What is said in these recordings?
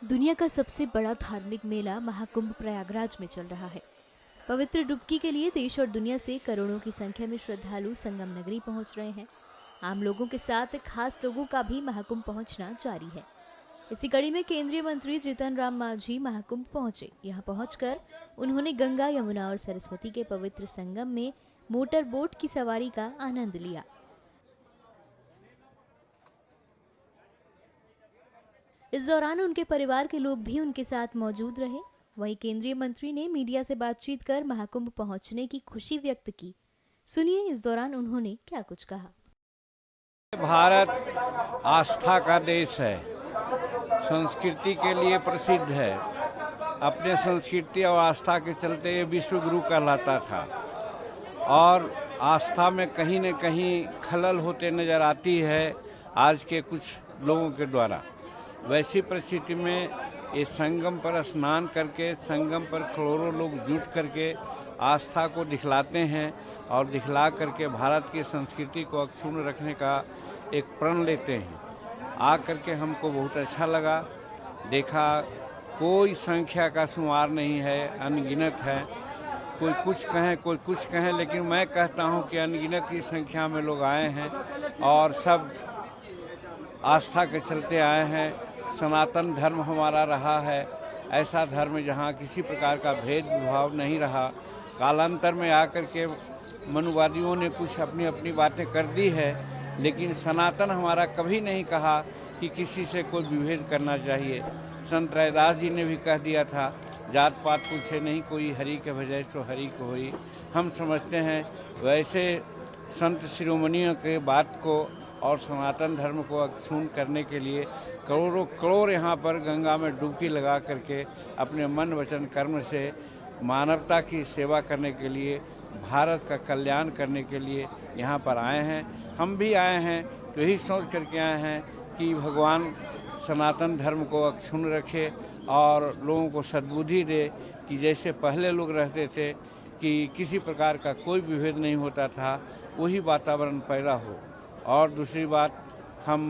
दुनिया का सबसे बड़ा धार्मिक मेला महाकुंभ प्रयागराज में चल रहा है। पवित्र डुबकी के लिए देश और दुनिया से करोड़ों की संख्या में श्रद्धालु संगम नगरी पहुंच रहे हैं। आम लोगों के साथ खास लोगों का भी महाकुंभ पहुंचना जारी है। इसी कड़ी में केंद्रीय मंत्री जीतन राम मांझी महाकुंभ पहुंचे। यहां पहुंचकर उन्होंने गंगा, यमुना और सरस्वती के पवित्र संगम में मोटर बोट की सवारी का आनंद लिया। इस दौरान उनके परिवार के लोग भी उनके साथ मौजूद रहे। वहीं केंद्रीय मंत्री ने मीडिया से बातचीत कर महाकुंभ पहुंचने की खुशी व्यक्त की। सुनिए इस दौरान उन्होंने क्या कुछ कहा। भारत आस्था का देश है, संस्कृति के लिए प्रसिद्ध है। अपने संस्कृति और आस्था के चलते ये विश्व गुरु कहलाता था और आस्था में कहीं न कहीं खलल होते नजर आती है आज के कुछ लोगों के द्वारा। वैसी परिस्थिति में ये संगम पर स्नान करके, संगम पर करोड़ों लोग जुट करके आस्था को दिखलाते हैं और दिखला करके भारत की संस्कृति को अक्षुण्ण रखने का एक प्रण लेते हैं। आ करके हमको बहुत अच्छा लगा। देखा कोई संख्या का शुमार नहीं है, अनगिनत है। कोई कुछ कहें, कोई कुछ कहें, लेकिन मैं कहता हूं कि अनगिनत की संख्या में लोग आए हैं और सब आस्था के चलते आए हैं। सनातन धर्म हमारा रहा है ऐसा धर्म जहाँ किसी प्रकार का भेदभाव नहीं रहा। कालांतर में आकर के मनुवादियों ने कुछ अपनी अपनी बातें कर दी है, लेकिन सनातन हमारा कभी नहीं कहा कि किसी से कोई विभेद करना चाहिए। संत रैदास जी ने भी कह दिया था, जात पात पूछे नहीं कोई, हरि के भजय सो हरि को होई। हम समझते हैं वैसे संत शिरोमणियों के बात को और सनातन धर्म को अक्षुण्ण करने के लिए करोड़ों करोड़ यहाँ पर गंगा में डुबकी लगा करके अपने मन वचन कर्म से मानवता की सेवा करने के लिए, भारत का कल्याण करने के लिए यहाँ पर आए हैं। हम भी आए हैं तो यही सोच करके आए हैं कि भगवान सनातन धर्म को अक्षुण्ण रखे और लोगों को सद्बुद्धि दे कि जैसे पहले लोग रहते थे कि किसी प्रकार का कोई विभेद नहीं होता था, वही वातावरण पैदा हो। और दूसरी बात, हम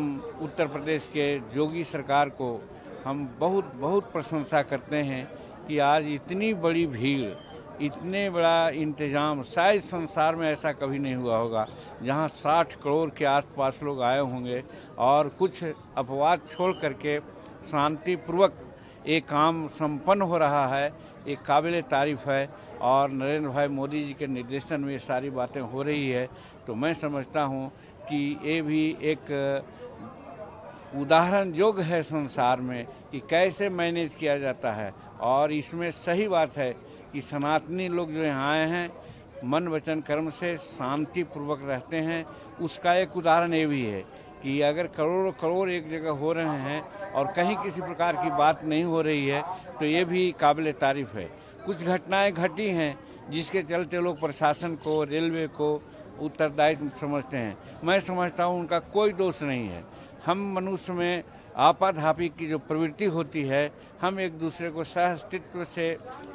उत्तर प्रदेश के योगी सरकार को हम बहुत प्रशंसा करते हैं कि आज इतनी बड़ी भीड़, इतने बड़ा इंतजाम शायद संसार में ऐसा कभी नहीं हुआ होगा, जहां 60 करोड़ के आसपास लोग आए होंगे और कुछ अपवाद छोड़ करके शांतिपूर्वक ये काम संपन्न हो रहा है। एक काबिल तारीफ है और नरेंद्र भाई मोदी जी के निर्देशन में ये सारी बातें हो रही है। तो मैं समझता हूँ कि ये भी एक उदाहरण योग्य है संसार में कि कैसे मैनेज किया जाता है। और इसमें सही बात है कि सनातनी लोग जो यहाँ आए हैं मन वचन कर्म से शांतिपूर्वक रहते हैं। उसका एक उदाहरण ये भी है कि अगर करोड़ों करोड़ एक जगह हो रहे हैं और कहीं किसी प्रकार की बात नहीं हो रही है तो ये भी काबिल तारीफ है। कुछ घटनाएं घटी हैं जिसके चलते लोग प्रशासन को, रेलवे को उत्तरदायित्व समझते हैं। मैं समझता हूँ उनका कोई दोष नहीं है। हम मनुष्य में आपाधापी की जो प्रवृत्ति होती है, हम एक दूसरे को सहअस्तित्व से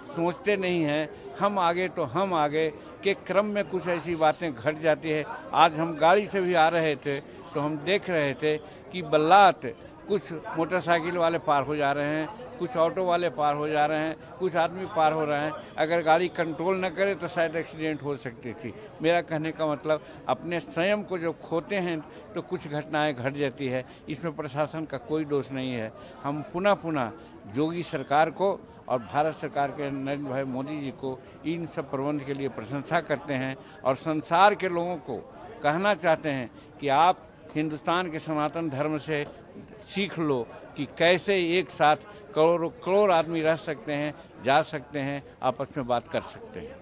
सोचते नहीं हैं। हम आगे तो हम आगे के क्रम में कुछ ऐसी बातें घट जाती है। आज हम गाड़ी से भी आ रहे थे तो हम देख रहे थे कि बल्लात कुछ मोटरसाइकिल वाले पार हो जा रहे हैं, कुछ ऑटो वाले पार हो जा रहे हैं, कुछ आदमी पार हो रहे हैं। अगर गाड़ी कंट्रोल न करे तो शायद एक्सीडेंट हो सकती थी। मेरा कहने का मतलब, अपने संयम को जो खोते हैं तो कुछ घटनाएं घट जाती है। इसमें प्रशासन का कोई दोष नहीं है। हम पुनः योगी सरकार को और भारत सरकार के नरेंद्र भाई मोदी जी को इन सब प्रबंध के लिए प्रशंसा करते हैं और संसार के लोगों को कहना चाहते हैं कि आप हिंदुस्तान के सनातन धर्म से सीख लो कि कैसे एक साथ करोड़ों करोड़ आदमी रह सकते हैं, जा सकते हैं, आपस में बात कर सकते हैं।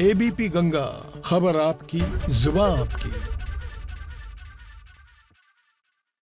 एबीपी गंगा, खबर आपकी, जुबान आपकी।